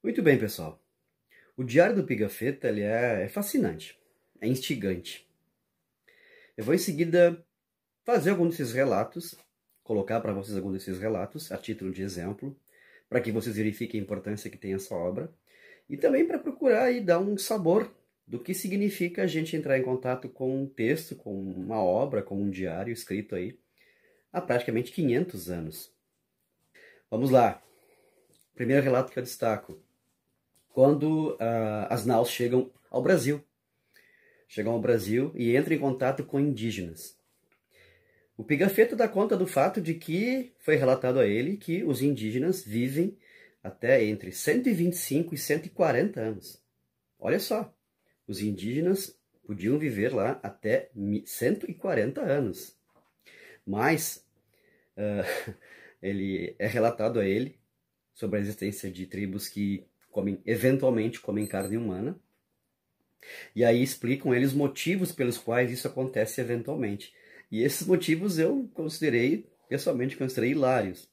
Muito bem, pessoal. O Diário do Pigafetta ele é fascinante, é instigante. Eu vou em seguida fazer algum desses relatos, colocar para vocês algum desses relatos a título de exemplo, para que vocês verifiquem a importância que tem essa obra, e também para procurar e dar um sabor do que significa a gente entrar em contato com um texto, com uma obra, com um diário escrito aí há praticamente 500 anos. Vamos lá. Primeiro relato que eu destaco. Quando as naus chegam ao Brasil. Chegam ao Brasil e entram em contato com indígenas. O Pigafetta dá conta do fato de que foi relatado a ele que os indígenas vivem até entre 125 e 140 anos. Olha só, os indígenas podiam viver lá até 140 anos. Mas ele é relatado a ele sobre a existência de tribos que eventualmente comem carne humana. E aí explicam eles os motivos pelos quais isso acontece eventualmente. E esses motivos eu pessoalmente considerei hilários.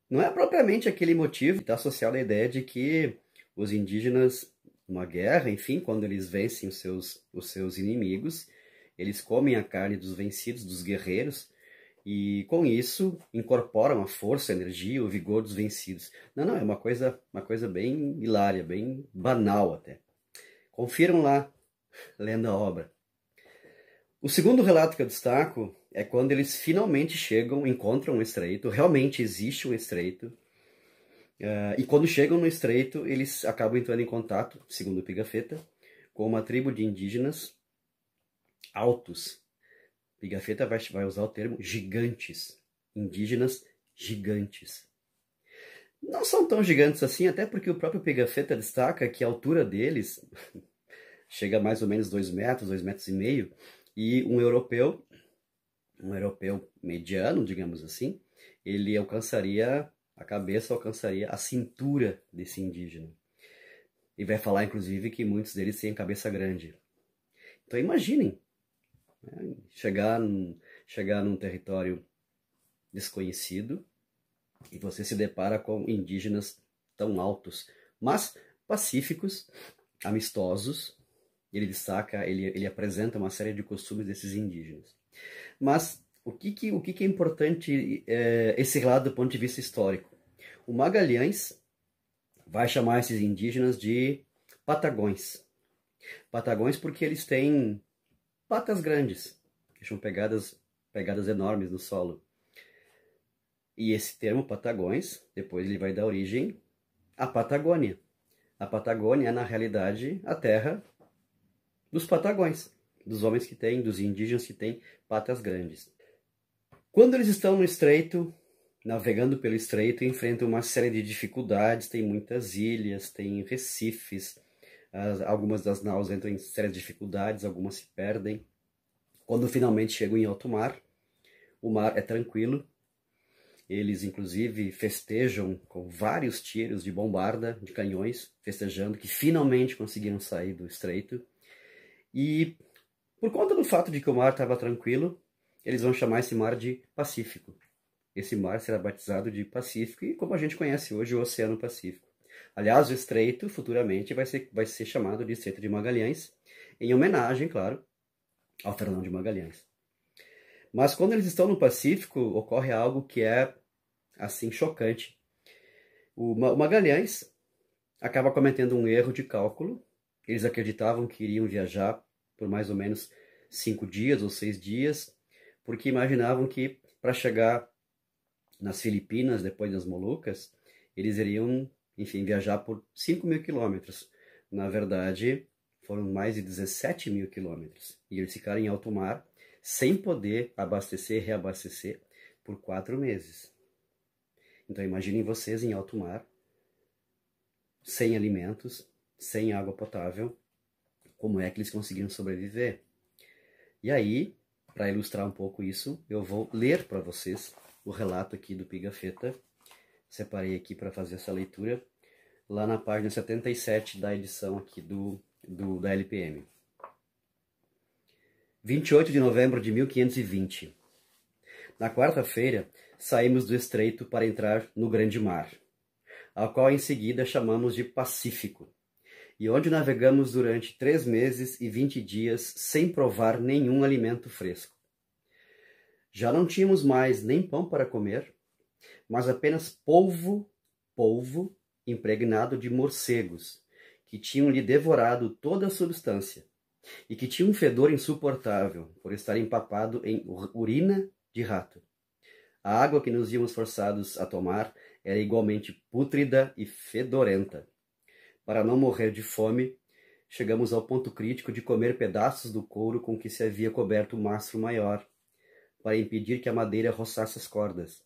Não é propriamente aquele motivo que está associado à ideia de que os indígenas, numa guerra, enfim, quando eles vencem os seus inimigos, eles comem a carne dos vencidos, dos guerreiros, e com isso incorporam a força, a energia, o vigor dos vencidos. Não, é uma coisa bem hilária, bem banal até. Confiram lá, lendo a obra. O segundo relato que eu destaco é quando eles finalmente chegam, encontram um estreito, realmente existe um estreito, e quando chegam no estreito, eles acabam entrando em contato, segundo o Pigafetta, com uma tribo de indígenas altos. Pigafetta vai usar o termo gigantes, indígenas gigantes. Não são tão gigantes assim, até porque o próprio Pigafetta destaca que a altura deles chega a mais ou menos 2 metros, 2,5 metros, e um europeu mediano, digamos assim, ele alcançaria a cintura desse indígena. E vai falar, inclusive, que muitos deles têm cabeça grande. Então imaginem, né, chegar num território desconhecido e você se depara com indígenas tão altos, mas pacíficos, amistosos. Ele destaca, ele apresenta uma série de costumes desses indígenas. Mas o que é importante esse relato do ponto de vista histórico? O Magalhães vai chamar esses indígenas de patagões. Patagões porque eles têm patas grandes, que são pegadas enormes no solo. E esse termo patagões, depois ele vai dar origem à Patagônia. A Patagônia é, na realidade, a terra dos patagões, dos homens que têm, dos indígenas que têm patas grandes. Quando eles estão no estreito, navegando pelo estreito, enfrentam uma série de dificuldades, tem muitas ilhas, tem recifes, algumas das naus entram em sérias dificuldades, algumas se perdem. Quando finalmente chegam em alto mar, o mar é tranquilo. Eles, inclusive, festejam com vários tiros de bombarda, de canhões, festejando que finalmente conseguiram sair do estreito. E por conta do fato de que o mar estava tranquilo, eles vão chamar esse mar de Pacífico. Esse mar será batizado de Pacífico e, como a gente conhece hoje, o Oceano Pacífico. Aliás, o estreito, futuramente, vai ser chamado de Estreito de Magalhães, em homenagem, claro, ao Fernão de Magalhães. Mas quando eles estão no Pacífico, ocorre algo que é, assim, chocante. O Magalhães acaba cometendo um erro de cálculo. Eles acreditavam que iriam viajar por mais ou menos 5 dias ou 6 dias, porque imaginavam que para chegar nas Filipinas, depois das Molucas, eles iriam, enfim, viajar por 5.000 quilômetros. Na verdade, foram mais de 17.000 quilômetros. E eles ficaram em alto mar, sem poder abastecer e reabastecer por 4 meses. Então imaginem vocês em alto mar, sem alimentos, sem água potável, como é que eles conseguiram sobreviver. E aí, para ilustrar um pouco isso, eu vou ler para vocês o relato aqui do Pigafetta. Separei aqui para fazer essa leitura, lá na página 77 da edição aqui da LPM. 28 de novembro de 1520. Na quarta-feira, saímos do estreito para entrar no grande mar. ao qual em seguida chamamos de Pacífico, e onde navegamos durante 3 meses e 20 dias sem provar nenhum alimento fresco. Já não tínhamos mais nem pão para comer, mas apenas polvo impregnado de morcegos, que tinham lhe devorado toda a substância, e que tinha um fedor insuportável, por estar empapado em urina de rato. A água que nos víamos forçados a tomar era igualmente pútrida e fedorenta. Para não morrer de fome, chegamos ao ponto crítico de comer pedaços do couro com que se havia coberto o mastro maior, para impedir que a madeira roçasse as cordas.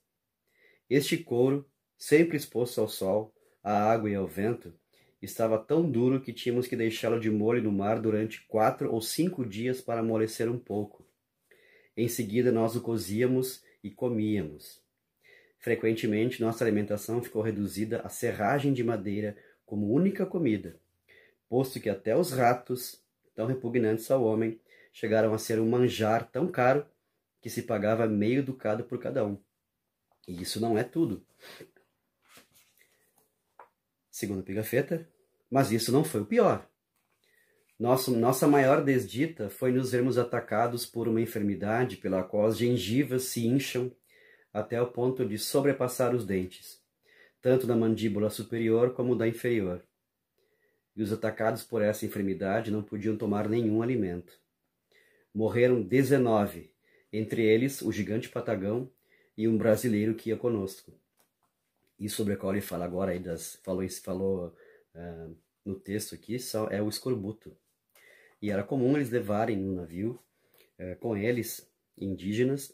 Este couro, sempre exposto ao sol, à água e ao vento, estava tão duro que tínhamos que deixá-lo de molho no mar durante 4 ou 5 dias para amolecer um pouco. Em seguida nós o cozíamos e comíamos. Frequentemente nossa alimentação ficou reduzida à serragem de madeira como única comida, posto que até os ratos, tão repugnantes ao homem, chegaram a ser um manjar tão caro que se pagava meio ducado por cada um. E isso não é tudo. Segundo Pigafetta, mas isso não foi o pior. Nossa maior desdita foi nos vermos atacados por uma enfermidade pela qual as gengivas se incham até o ponto de sobrepassar os dentes, tanto da mandíbula superior como da inferior. E os atacados por essa enfermidade não podiam tomar nenhum alimento. Morreram 19, entre eles o gigante patagão e um brasileiro que ia conosco. E sobre a qual ele fala agora, aí falou no texto aqui, é o escorbuto. E era comum eles levarem no navio com eles indígenas,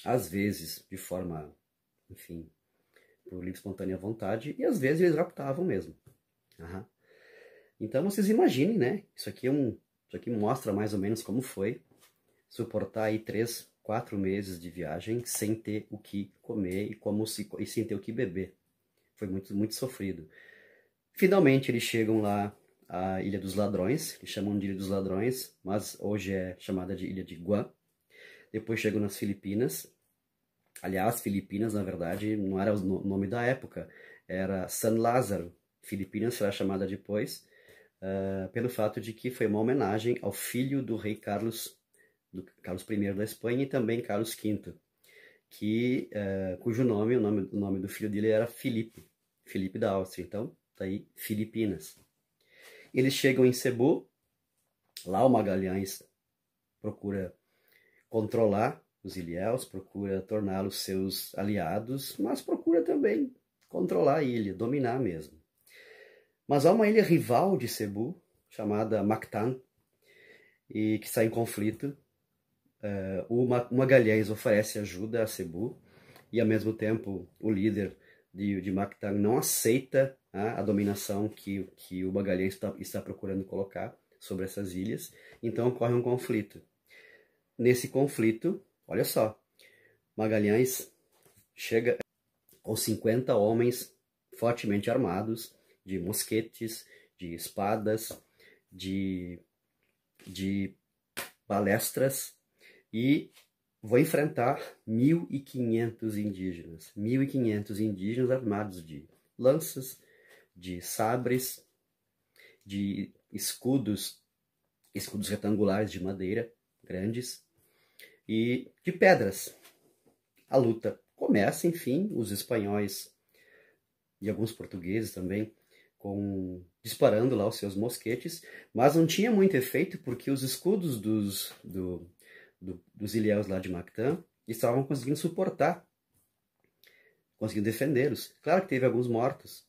às vezes de forma, enfim, por livre e espontânea vontade, e às vezes eles raptavam mesmo. Uhum. Então vocês imaginem, né? Isso aqui mostra mais ou menos como foi suportar aí 3, 4 meses de viagem sem ter o que comer e sem ter o que beber. Foi muito, muito sofrido. Finalmente eles chegam lá à Ilha dos Ladrões, que chamam de Ilha dos Ladrões, mas hoje é chamada de Ilha de Guam. Depois chegam nas Filipinas. Aliás, Filipinas, na verdade, não era o nome da época, era San Lázaro. Filipinas será chamada depois, pelo fato de que foi uma homenagem ao filho do rei Carlos I da Espanha e também Carlos V, cujo nome, o nome do filho dele era Filipe da Áustria. Então, tá aí Filipinas. Eles chegam em Cebu, lá o Magalhães procura controlar os ilhéus, procura torná-los seus aliados, mas procura também controlar a ilha, dominar mesmo. Mas há uma ilha rival de Cebu, chamada Mactan, e que está em conflito. O Magalhães oferece ajuda a Cebu, e ao mesmo tempo o líder de Mactan não aceita a dominação que o Magalhães está procurando colocar sobre essas ilhas, então ocorre um conflito. Nesse conflito, olha só, Magalhães chega com 50 homens fortemente armados, de mosquetes, de espadas, de balestras, e vou enfrentar 1.500 indígenas. 1.500 indígenas armados de lanças, de sabres, de escudos retangulares de madeira, grandes, e de pedras. A luta começa, enfim, os espanhóis e alguns portugueses também disparando lá os seus mosquetes, mas não tinha muito efeito porque os escudos dos ilhéus lá de Mactan estavam conseguindo suportar, conseguindo defendê-los. Claro que teve alguns mortos,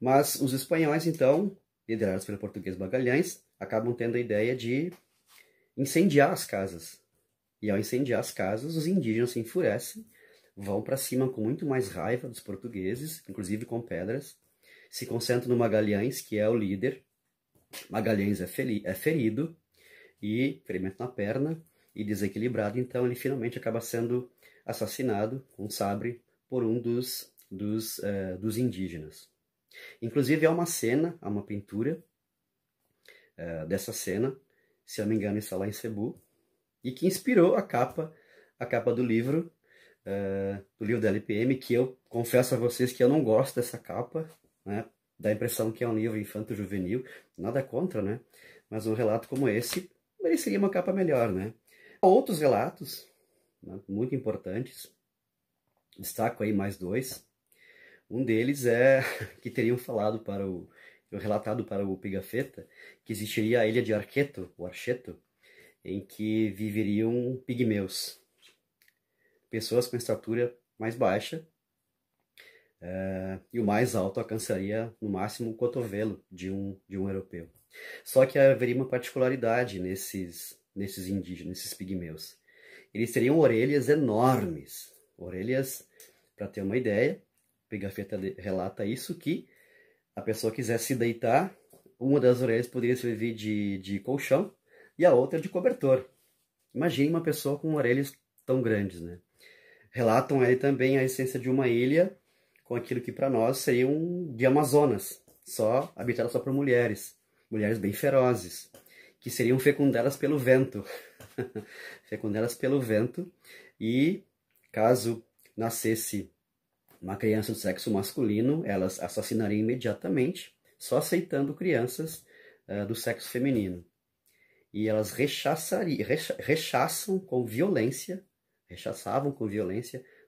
mas os espanhóis, então, liderados pelo português Magalhães, acabam tendo a ideia de incendiar as casas. E ao incendiar as casas, os indígenas se enfurecem, vão para cima com muito mais raiva dos portugueses, inclusive com pedras, se concentram no Magalhães, que é o líder. Magalhães é ferido, e ferimento na perna, e desequilibrado, então ele finalmente acaba sendo assassinado com um sabre por um dos indígenas. Inclusive há uma cena, há uma pintura dessa cena, se eu não me engano está lá em Cebu, e que inspirou a capa do livro da LPM, que eu confesso a vocês que eu não gosto dessa capa, né? Dá a impressão que é um livro infanto-juvenil, nada contra, né? Mas um relato como esse mereceria uma capa melhor, né? Há outros relatos, né, muito importantes, destaco aí mais dois. Um deles é que teriam relatado para o Pigafetta, que existiria a ilha de Arqueto, o Archeto, em que viveriam pigmeus, pessoas com estatura mais baixa, e o mais alto alcançaria no máximo o cotovelo de um europeu. Só que haveria uma particularidade nesses indígenas, nesses pigmeus. Eles teriam orelhas enormes, orelhas, para ter uma ideia, Pigafetta relata isso, que a pessoa quisesse se deitar, uma das orelhas poderia servir de colchão e a outra de cobertor. Imagine uma pessoa com orelhas tão grandes, né? Relatam aí também a essência de uma ilha com aquilo que para nós seriam de Amazonas, habitada só por mulheres bem ferozes, que seriam fecundadas pelo vento. Fecundadas pelo vento, e caso nascesse uma criança do sexo masculino, elas assassinariam imediatamente, só aceitando crianças do sexo feminino. E elas rechaçavam com violência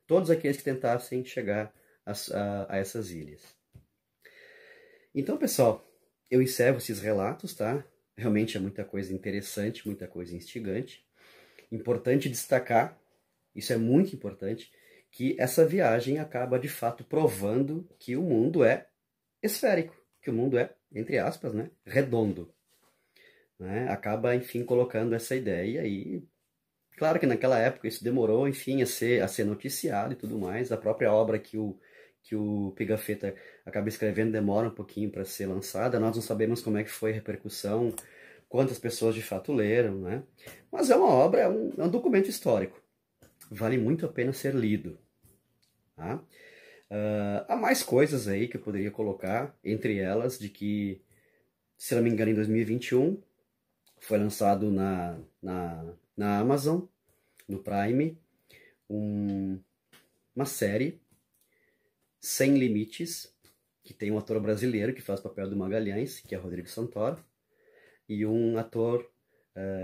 todos aqueles que tentassem chegar a essas ilhas. Então, pessoal, eu encerro esses relatos, tá? Realmente é muita coisa interessante, muita coisa instigante. Importante destacar, isso é muito importante, que essa viagem acaba de fato provando que o mundo é esférico, que o mundo é, entre aspas, né, redondo. Né? Acaba, enfim, colocando essa ideia e, claro que naquela época isso demorou, enfim, a ser noticiado e tudo mais. A própria obra que o Pigafetta acaba escrevendo demora um pouquinho para ser lançada. Nós não sabemos como é que foi a repercussão, quantas pessoas de fato leram, né? Mas é uma obra, é um documento histórico. Vale muito a pena ser lido. Tá? Há mais coisas aí que eu poderia colocar, entre elas de que, se não me engano, em 2021 foi lançado na Amazon, no Prime, uma série Sem Limites, que tem um ator brasileiro que faz o papel do Magalhães, que é Rodrigo Santoro, e um ator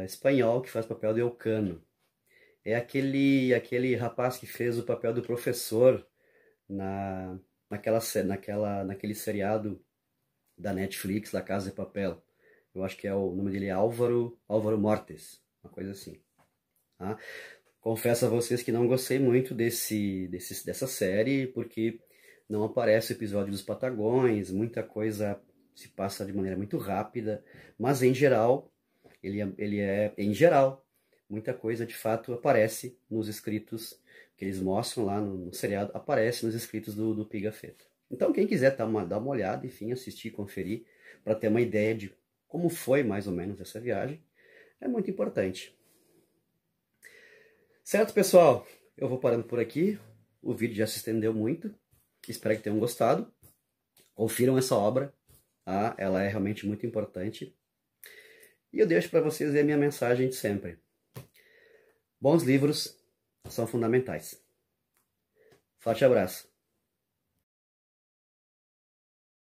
espanhol que faz o papel do Elcano. É aquele rapaz que fez o papel do professor naquele seriado da Netflix, da Casa de Papel. Eu acho que o nome dele é Álvaro Mortes, uma coisa assim. Tá? Confesso a vocês que não gostei muito dessa série, porque não aparece o episódio dos Patagões, muita coisa se passa de maneira muito rápida, mas em geral, em geral, muita coisa de fato aparece nos escritos que eles mostram lá no seriado, aparece nos escritos do Pigafetta. Então quem quiser dar uma olhada, enfim, assistir, conferir, para ter uma ideia de como foi mais ou menos essa viagem, é muito importante. Certo, pessoal? Eu vou parando por aqui, o vídeo já se estendeu muito, espero que tenham gostado. Confiram essa obra, tá? Ela é realmente muito importante. E eu deixo para vocês a minha mensagem de sempre. Bons livros são fundamentais. Forte abraço.